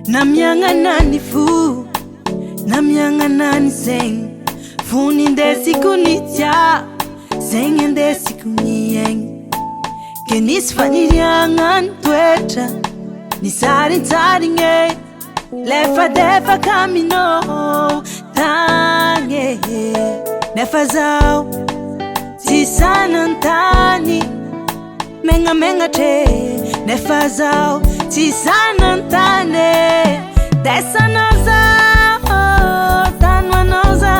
Namyanga nani fu, namyanga nani sing. Funi ndesi kunitia, sing ndesi kuniyeng. Kenis faniriangan tuetra, nisari taringe. Lefa defa camino, tange. Nefa zao, tisanantani. Menga menga te, nefa zao, tisanantane. Dessa noza, tanwa noza.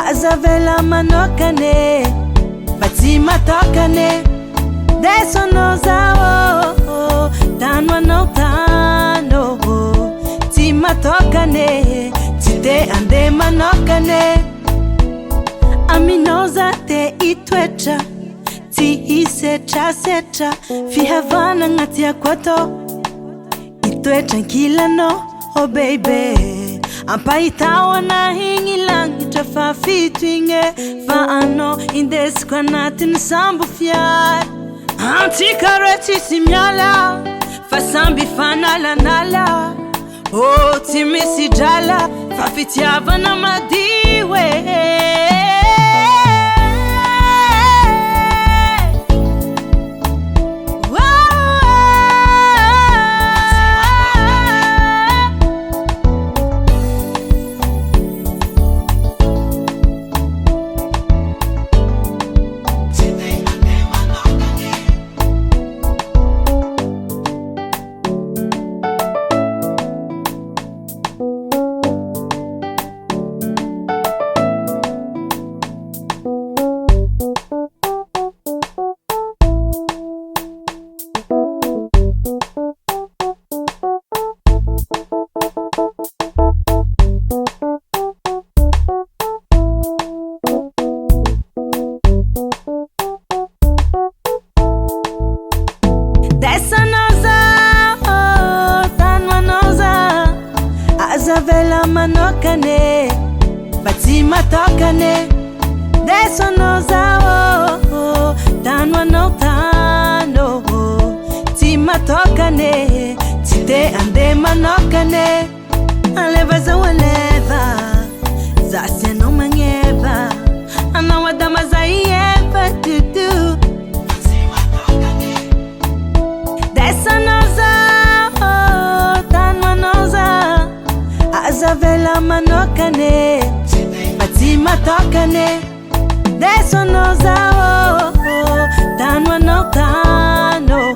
Azavela manokane, Fatima tokane. Dessa noza, tanwa no tano. Tima tokane, tite ande manokane. Aminoza te itwecha, ti isecha secha. Fi havana ngatia kwato, itwecha kila no, oh baby. Ampa itawa na hingilang itafa fitwinge. Faano indes kwa natin sambu fiat. Antikareti simyala, fasambi fanala nala. Oh, timisi jala, fafitiava na madiwe. Dessa noza, tanwa noza. Azavela manokane, Fatima tokane. Dessa noza, tanwa no tano. Tima tokane, tite ande manokane. Aleva zawaleva, zasya no mangeva. Anawadama zaieva tutu. Dessa noza, tanwa noza. Azavela manokane, Fatima tokane. Dessa noza, tanwa no tano.